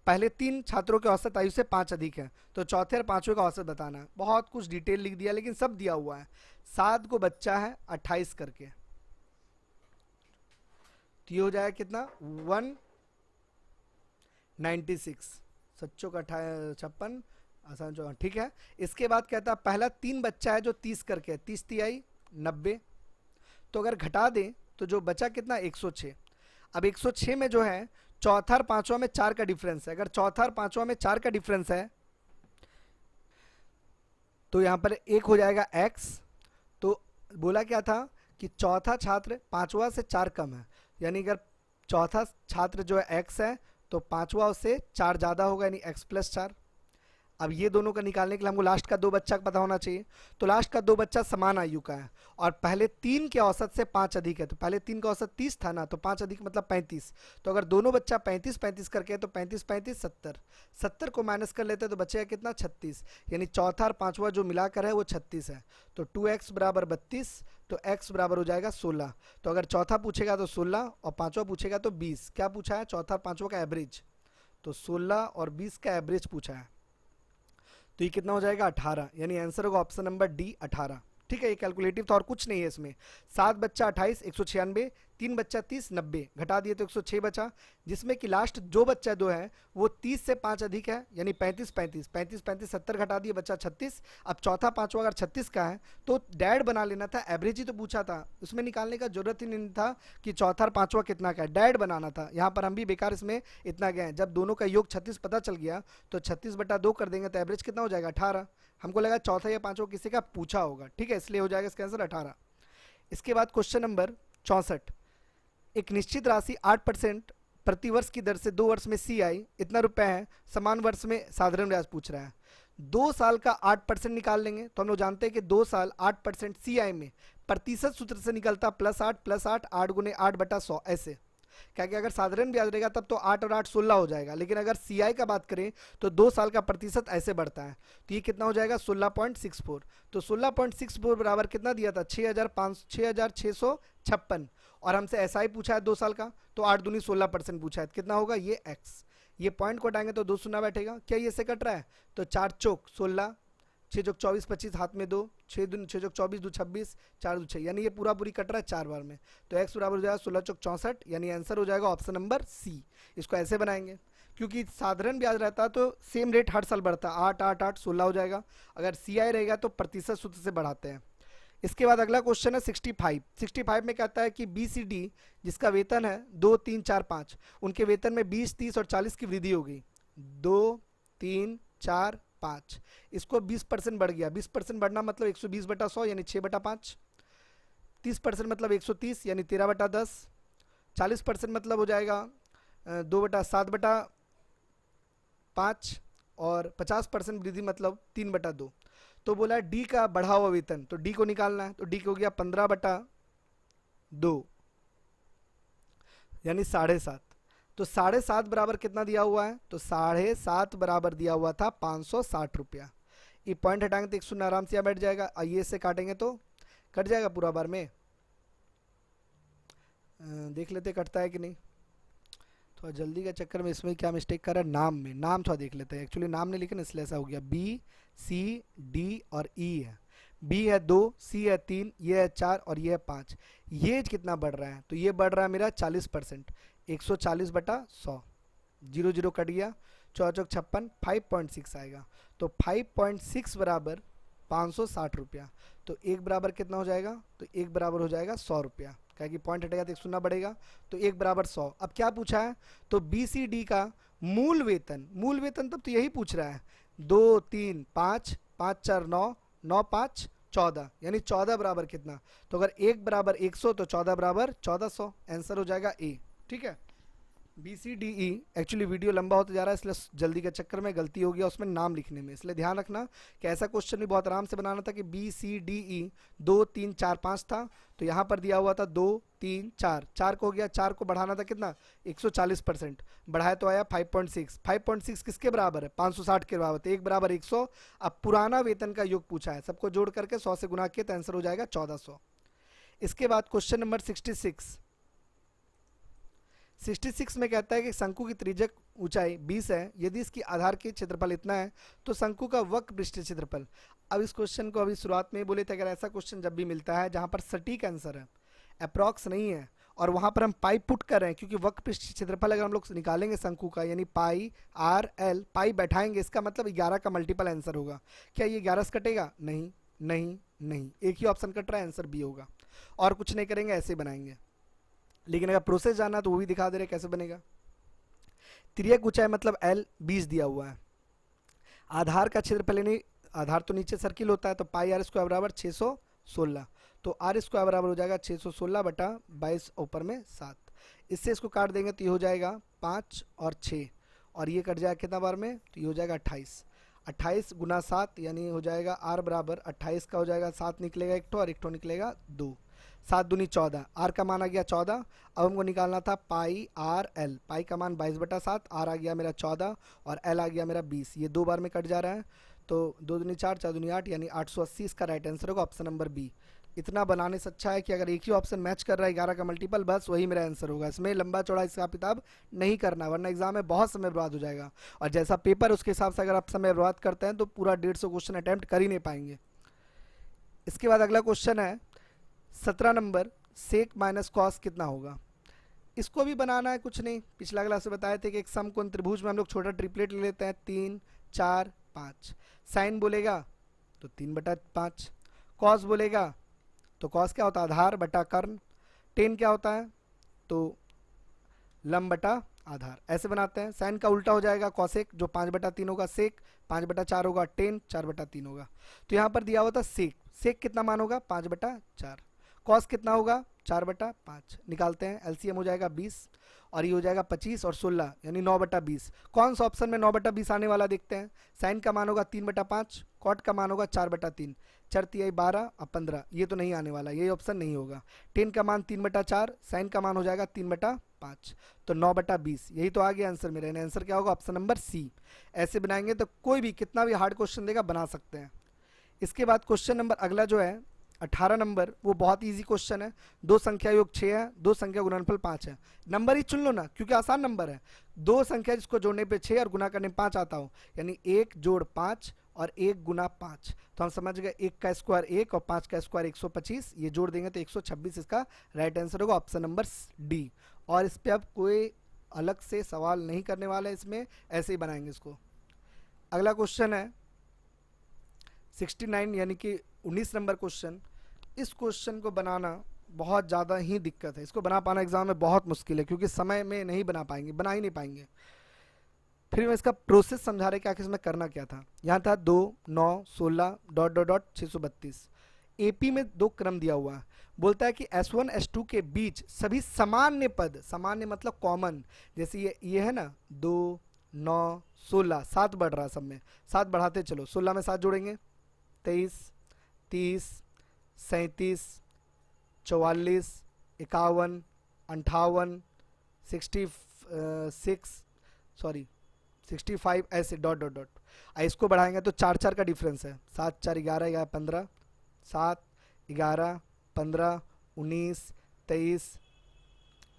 पहले 3 छात्रों की औसत आयु से 5 अधिक है। तो चौथे और 5वें का औसत बताना है। बहुत कुछ डिटेल लिख दिया लेकिन सब दिया हुआ है। 7 को बच्चा है 28 करके, तो ये हो जाएगा कितना 196। सच्चों का 56 आसान जो ठीक है। इसके बाद कहता है पहला 3 बच्चा है जो 30 करके है, 30 तिहाई 90। तो अगर घटा दें तो जो बचा कितना 106। अब 106 में जो है चौथा और पांचवा में 4 का डिफरेंस है। अगर चौथा और पांचवा में 4 का डिफरेंस है तो यहां पर एक हो जाएगा x। तो बोला क्या था कि चौथा छात्र पांचवा से 4 कम है, यानी अगर चौथा छात्र जो है x है तो पांचवा उससे 4 ज़्यादा होगा, यानी x+4। अब ये दोनों का निकालने के लिए हमको लास्ट का 2 बच्चा का पता होना चाहिए। तो लास्ट का 2 बच्चा समान आयु का है और पहले 3 के औसत से 5 अधिक है। तो पहले 3 का औसत 30 था ना, तो 5 अधिक मतलब 35। तो अगर दोनों बच्चा 35-35 करके है तो 35-35 70। 70 को माइनस कर लेते हैं तो बचेगा कितना 36, यानी चौथा और पांचवा जो मिलाकर है वो 36 है। तो 2x बराबर 32, तो x बराबर हो जाएगा 16। तो अगर चौथा पूछेगा तो 16 और पांचवा पूछेगा तो 20। क्या पूछा है? चौथा और पांचवा का एवरेज। तो 16 और 20 का एवरेज पूछा है। तो ये कितना हो जाएगा 18, यानी आंसर होगा ऑप्शन नंबर डी 18। ठीक है, ये कैलकुलेटिव था और कुछ नहीं है इसमें। 7 बच्चा 28 196, 3 बच्चा 30 90, घटा दिए तो 106 बचा, जिसमें कि लास्ट जो बच्चा 2 है वो 30 से 5 अधिक है, यानी 35-35 70 घटा दिए बच्चा 36। अब चौथा पांचवा अगर 36 का है तो डैड बना लेना था, एवरेज ही तो पूछा था, उसमें निकालने का जरूरत ही नहीं था कि चौथा और पांचवा कितना का है, डैड बनाना था। यहाँ पर हम भी बेकार इसमें इतना गए। जब दोनों का योग 36 पता चल गया तो 36/2 कर देंगे तो एवरेज कितना हो जाएगा 18। हमको लगा चौथा या पांचवा किसी का पूछा होगा, ठीक है, इसलिए हो जाएगा इसका आंसर 18। इसके बाद क्वेश्चन नंबर 64। एक निश्चित राशि 8% प्रति वर्ष की दर से 2 वर्ष में CI इतना रुपए है, समान वर्ष में साधारण ब्याज पूछ रहा है। 2 साल का 8% निकाल लेंगे तो हम लोग जानते हैं कि 2 साल 8% CI में प्रतिशत सूत्र से निकलता +8 8 गुने 8/100 ऐसे। क्या कि अगर साधारण ब्याज रहेगा तब तो 8 और 8 16 हो जाएगा, लेकिन अगर CI का बात करें तो 2 साल का प्रतिशत ऐसे बढ़ता है। तो ये कितना हो जाएगा 16.64। तो 16.64 बराबर कितना दिया था 6656, और हमसे SI पूछा है 2 साल का, तो 8 दूनी 16% पूछा है, कितना होगा ये x। ये पॉइंट को हटाएंगे तो 2 शून्य बैठेगा। क्या ये से कट रहा है? तो 4 चौक 16, 6 चौक 24 25 हाथ में 2, 6 चौक 24 2 26, 4 2 6, यानी ये पूरा पूरी कट रहा है 4 बार में। तो x बराबर हो जाएगा 16 चौक 64, यानी आंसर हो जाएगा ऑप्शन नंबर सी। इसको ऐसे बनाएंगे क्योंकि साधारण ब्याज रहता तो सेम रेट हर साल बढ़ता, 8 8 8 16 हो जाएगा। अगर CI रहेगा तो प्रतिशत सूत्र से बढ़ाते हैं। इसके बाद अगला क्वेश्चन है 65। 65 में कहता है कि BCD जिसका वेतन है 2 3 4 5, उनके वेतन में 20 30 और 40 की वृद्धि हो गई। 2 3 4 5, इसको 20% बढ़ गया। 20% बढ़ना मतलब 120/100 यानी 6/5। 30% मतलब 130 यानी 13/10। 40% मतलब हो जाएगा 2/7/5 और 50% वृद्धि मतलब 3/2। तो बोला डी का बढ़ा हुआ वेतन, तो डी को निकालना है। तो डी को हो गया 15/2 यानी 7.5। तो 7.5 बराबर कितना दिया हुआ है? तो 7.5 बराबर दिया हुआ था 560 रुपया। ये पॉइंट हटाएंगे तो 1 आराम से यहाँ बैठ जाएगा, ये से काटेंगे तो कट जाएगा पूरा बार में। देख लेते कटता है कि नहीं। थोड़ा जल्दी का चक्कर में इसमें क्या मिस्टेक कर रहा है, नाम में, नाम थोड़ा देख लेते हैं। एक्चुअली नाम नहीं लिखा इसलिए ऐसा हो गया। B C D और E है। B है 2, C है 3, ये है 4 और ये है 5। ये कितना बढ़ रहा है? तो ये बढ़ रहा है मेरा 40%, 140/100। 0 0 कट गया, 4 चौक 56, 5.6 आएगा। तो 5.6 बराबर 560 रुपया। तो एक बराबर कितना हो जाएगा? तो एक बराबर हो जाएगा 100 रुपया। क्या कि पॉइंट हटेगा तो 1 शून्य बढ़ेगा, तो 1 बराबर 100। अब क्या पूछा है? तो BCD का मूल वेतन, मूल वेतन तब तो यही पूछ रहा है। 2 3 5 5 4 9 9 5 14, यानी 14 बराबर कितना? तो अगर 1 बराबर 100 तो 14 बराबर 1400। आंसर हो जाएगा ए। ठीक है, B C D E, actually video लंबा होता जा रहा है इसलिए जल्दी के चक्कर में गलती हो गया उसमें नाम लिखने में, इसलिए ध्यान रखना कि ऐसा क्वेश्चन भी बहुत आराम से बनाना था कि बी सी डी ई 2 3 4 5 था, तो यहाँ पर दिया हुआ था 2 3 4, 4 को हो गया, 4 को बढ़ाना था कितना 140%, बढ़ाया तो आया 5.6, 5.6 किसके बराबर है 560 के बराबर, तो 1 बराबर 100। अब पुराना वेतन का योग पूछा है, सबको जोड़ करके 100 से गुना किया तो आंसर हो जाएगा 1400। इसके बाद क्वेश्चन नंबर 66 में कहता है कि शंकु की त्रिज्यक ऊंचाई 20 है, यदि इसकी आधार की क्षेत्रफल इतना है तो शंकु का वक्र पृष्ठ क्षेत्रफल। अब इस क्वेश्चन को अभी शुरुआत में ही बोले थे, अगर ऐसा क्वेश्चन जब भी मिलता है जहां पर सटीक आंसर है, अप्रॉक्स नहीं है, और वहां पर हम पाई पुट कर रहे हैं, क्योंकि वक्र पृष्ठ क्षेत्रफल अगर हम लोग निकालेंगे शंकु का यानी पाई आर एल, पाई बैठाएंगे इसका मतलब 11 का मल्टीपल आंसर होगा। क्या ये 11 से कटेगा? नहीं नहीं नहीं, एक ही ऑप्शन कट रहा है, आंसर बी होगा। और कुछ नहीं करेंगे, ऐसे बनाएंगे। लेकिन अगर प्रोसेस जानना है तो वो भी दिखा दे रहे कैसे बनेगा। तिर्यक ऊंचाई मतलब एल 20 दिया हुआ है, आधार का क्षेत्रफल यानी आधार तो नीचे सर्किल होता है, तो पाई आर स्क्वायर बराबर 616, तो आर स्क्वायर बराबर हो जाएगा 616 बटा 22 ऊपर में 7। इससे इसको काट देंगे तो ये हो जाएगा 5 और 6, और ये कट जाएगा कितना बार में, तो ये हो जाएगा 28। 28 गुना 7 यानी हो जाएगा आर बराबर 28 का हो जाएगा 7 निकलेगा एक ठो और एक ठो निकलेगा 2, 7 दूनी 14, आर का मान आ गया 14। अब हमको निकालना था पाई आर एल, पाई का मान 22/7, आर आ गया मेरा 14 और एल आ गया मेरा 20, ये 2 बार में कट जा रहा है, तो 2 दूनी 4, 4 दूनी 8 यानी 880 इसका राइट आंसर होगा ऑप्शन नंबर बी। इतना बनाने से अच्छा है कि अगर एक ही ऑप्शन मैच कर रहा है 11 का मल्टीपल, बस वही मेरा आंसर होगा, इसमें लंबा चौड़ा हिसाब किताब नहीं करना, वरना एग्जाम में बहुत समय बर्बाद हो जाएगा, और जैसा पेपर उसके हिसाब से अगर आप समय बर्बाद करते हैं तो पूरा 150 क्वेश्चन अटैम्प्ट कर ही नहीं पाएंगे। इसके बाद अगला क्वेश्चन है 17 नंबर, सेक माइनस कॉस कितना होगा। इसको भी बनाना है, कुछ नहीं, पिछला क्लास में बताए थे कि एक समकोण त्रिभुज में हम लोग छोटा ट्रिपलेट ले लेते हैं 3 4 5, साइन बोलेगा तो 3/5, कॉस बोलेगा तो कॉस क्या होता है आधार बटा कर्ण, टेन क्या होता है तो लंब बटा आधार, ऐसे बनाते हैं। साइन का उल्टा हो जाएगा कॉसेक, जो 5/3 होगा, सेक 5/4 होगा, टेन 4/3 होगा। तो यहाँ पर दिया हुआ था सेक, सेक कितना मान होगा 5/4, कॉस कितना होगा 4/5, निकालते हैं, एलसीएम हो जाएगा 20 और ये हो जाएगा 25 और 16 यानी 9/20। कौन सा ऑप्शन में 9/20 आने वाला देखते हैं। साइन का मान होगा 3/5, कॉट का मान होगा 4/3, 4×3 12 और 15, ये तो नहीं आने वाला, ये ऑप्शन नहीं होगा। टेन का मान 3/4, साइन का मान हो जाएगा 3/5, तो 9/20, यही तो आ गया आंसर मेरा, यानी आंसर क्या होगा ऑप्शन नंबर सी। ऐसे बनाएंगे तो कोई भी कितना भी हार्ड क्वेश्चन देगा बना सकते हैं। इसके बाद क्वेश्चन नंबर अगला जो है 18 नंबर, वो बहुत इजी क्वेश्चन है। दो संख्या योग 6 है, दो संख्या गुणनफल 5 है। नंबर ही चुन लो ना, क्योंकि आसान नंबर है। दो संख्या जिसको जोड़ने पे 6 और गुना करने में 5 आता हो, यानी 1 जोड़ 5 और 1 गुना 5, तो हम समझ गए 1 का स्क्वायर 1 और 5 का स्क्वायर 125, ये जोड़ देंगे तो 126 इसका राइट आंसर होगा ऑप्शन नंबर डी। और इस पर अब कोई अलग से सवाल नहीं करने वाला है, इसमें ऐसे ही बनाएंगे इसको। अगला क्वेश्चन है 69 यानी कि 19 नंबर क्वेश्चन। इस क्वेश्चन को बनाना बहुत ज़्यादा ही दिक्कत है, इसको बना पाना एग्जाम में बहुत मुश्किल है, क्योंकि समय में नहीं बना पाएंगे, बना ही नहीं पाएंगे। फिर मैं इसका प्रोसेस समझा रहे कि आखिर इसमें करना क्या था। यहाँ था 2 9 16 डॉट डॉट डॉट 632। एपी में दो क्रम दिया हुआ है, बोलता है कि S1 S2 के बीच सभी सामान्य पद, सामान्य मतलब कॉमन, जैसे ये है ना 2 9 16, 7 बढ़ रहा है सब में, 7 बढ़ाते चलो, 16 में 7 जोड़ेंगे 23 30 37 44 51 58 65 ऐसे डॉट डॉट डॉट। इसको बढ़ाएंगे तो 4 4 का डिफरेंस है, 7 4 11 11 15, 7 11 15 19 23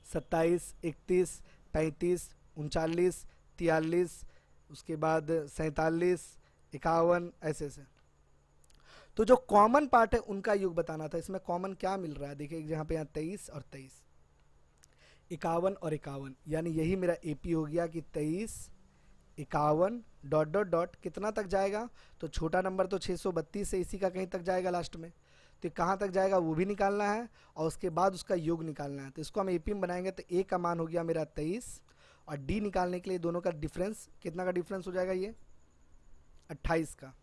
27 31 35 39 43, उसके बाद 47 51 ऐसे ऐसे। तो जो कॉमन पार्ट है उनका योग बताना था। इसमें कॉमन क्या मिल रहा है देखिए, यहाँ पे 23 और 23, 51 और 51, यानी यही मेरा एपी हो गया कि 23 51 डॉट डॉट डॉट कितना तक जाएगा, तो छोटा नंबर तो 632 है, इसी का कहीं तक जाएगा लास्ट में, तो कहाँ तक जाएगा वो भी निकालना है और उसके बाद उसका योग निकालना है। तो इसको हम एपी में बनाएंगे तो ए का मान हो गया मेरा 23 और डी निकालने के लिए दोनों का डिफरेंस, कितना का डिफरेंस हो जाएगा ये 28 का।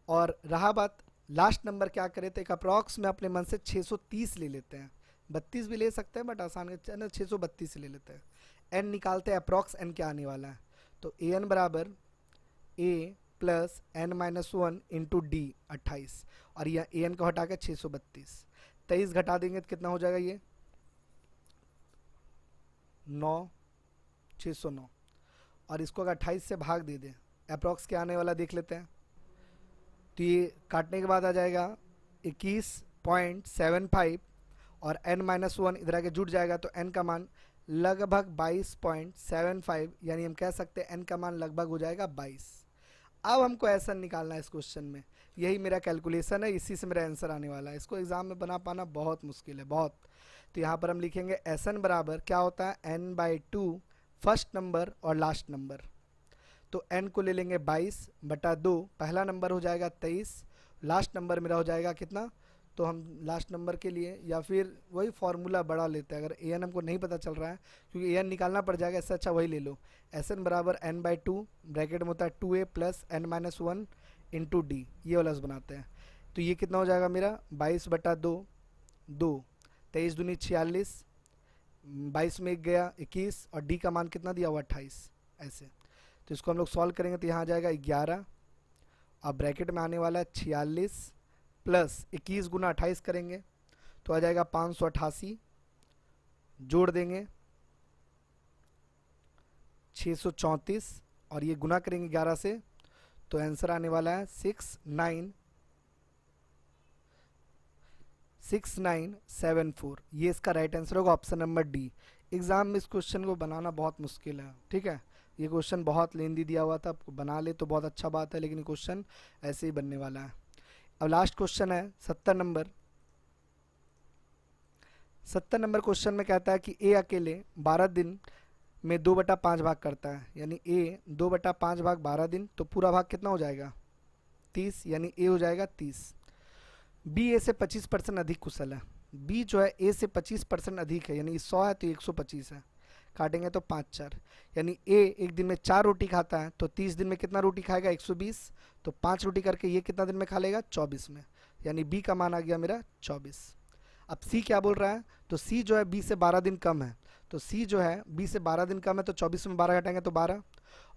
और रहा बात लास्ट नंबर क्या करे, तो एक अप्रॉक्स में अपने मन से 630 ले लेते हैं, 32 भी ले सकते हैं बट आसान है ना, 632 ले लेते हैं। एन निकालते हैं, अप्रॉक्स एन क्या आने वाला है, तो ए एन बराबर A plus N minus one into D 28, और यह ए एन को हटा के 632, 23 घटा देंगे तो कितना हो जाएगा ये 9, 609, और इसको अगर 28 से भाग दे दें, अप्रॉक्स क्या आने वाला देख लेते हैं, तो ये काटने के बाद आ जाएगा 21.75, और n माइनस वन इधर आके जुड़ जाएगा तो n का मान लगभग 22.75, यानी हम कह सकते हैं n का मान लगभग हो जाएगा 22। अब हमको ऐसा निकालना है इस क्वेश्चन में, यही मेरा कैलकुलेशन है, इसी से मेरा आंसर आने वाला है। इसको एग्जाम में बना पाना बहुत मुश्किल है, बहुत। तो यहाँ पर हम लिखेंगे एस एन बराबर क्या होता है n/2 फर्स्ट नंबर और लास्ट नंबर, तो n को ले लेंगे 22/2, पहला नंबर हो जाएगा 23, लास्ट नंबर मेरा हो जाएगा कितना, तो हम लास्ट नंबर के लिए या फिर वही फार्मूला बड़ा लेते हैं, अगर ए एन हमको नहीं पता चल रहा है क्योंकि ए एन निकालना पड़ जाएगा, इससे अच्छा वही ले लो। एस एन बराबर n/2 ब्रैकेट में होता है 2a plus n minus one into D, ये वाला बनाते हैं। तो ये कितना हो जाएगा मेरा 22/2, 2, 23 दूनी 46, 22 में एक गया 21, और डी का मान कितना दिया हुआ 28, ऐसे। तो इसको हम लोग सॉल्व करेंगे तो यहाँ आ जाएगा 11, और ब्रैकेट में आने वाला है 46 प्लस 21 गुना 28 करेंगे तो आ जाएगा 588, जोड़ देंगे 634, और ये गुना करेंगे 11 से, तो आंसर आने वाला है 6974। ये इसका राइट आंसर होगा, ऑप्शन नंबर डी। एग्जाम में इस क्वेश्चन को बनाना बहुत मुश्किल है, ठीक है, ये क्वेश्चन बहुत लेंदी दिया हुआ था, आपको बना ले तो बहुत अच्छा बात है, लेकिन क्वेश्चन ऐसे ही बनने वाला है। अब लास्ट क्वेश्चन है 70 नंबर। 70 नंबर क्वेश्चन में कहता है कि ए अकेले 12 दिन में 2/5 भाग करता है, यानी ए 2/5 भाग 12 दिन, तो पूरा भाग कितना हो जाएगा 30, यानी ए हो जाएगा 30। बी ए से 25% अधिक कुशल है, बी जो है ए से 25% अधिक है, यानी 100 है तो 125 है, काटेंगे तो 5 4, यानी ए एक दिन में 4 रोटी खाता है, तो 30 दिन में कितना रोटी खाएगा 120, तो 5 रोटी करके ये कितना दिन में खा लेगा 24 में, यानी बी का मान आ गया मेरा 24। अब सी क्या बोल रहा है, तो सी जो है बी से 12 दिन कम है, तो सी जो है बी से 12 दिन कम है तो 24 में 12 घटाएंगे तो 12,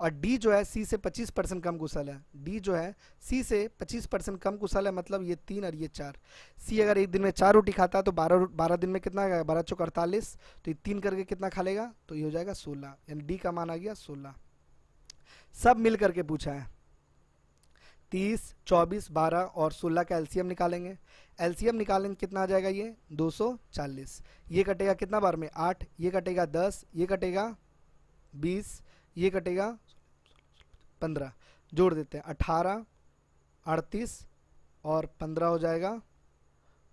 और डी जो है सी से 25% कम कुशल है, डी जो है सी से 25% कम कुशल है, मतलब ये 3 और ये 4। सी अगर एक दिन में 4 रोटी खाता है तो 12 दिन में कितना आएगा 12 चौक 48, तो ये 3 करके कितना खा लेगा, तो ये हो जाएगा 16, यानी डी का मान आ गया 16। सब मिल करके पूछा है, 30, 24, 12 और 16 का एलसीएम निकालेंगे। एलसीएम निकालेंगे कितना आ जाएगा ये 240, ये कटेगा कितना बार में 8, ये कटेगा 10, ये कटेगा 20, ये कटेगा 15, जोड़ देते हैं 18, 38 और 15 हो जाएगा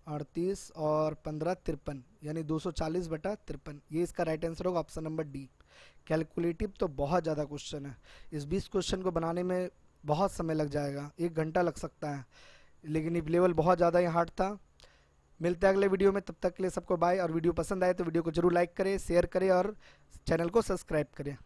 38 और 15 53, यानी 240/53। ये इसका राइट आंसर होगा, ऑप्शन नंबर डी। कैलकुलेटिव तो बहुत ज़्यादा क्वेश्चन है, इस 20 क्वेश्चन को बनाने में बहुत समय लग जाएगा, 1 घंटा लग सकता है, लेकिन ये लेवल बहुत ज़्यादा ही हार्ड था। मिलते हैं अगले वीडियो में, तब तक के लिए सबको बाय, और वीडियो पसंद आए तो वीडियो को जरूर लाइक करें, शेयर करें और चैनल को सब्सक्राइब करें।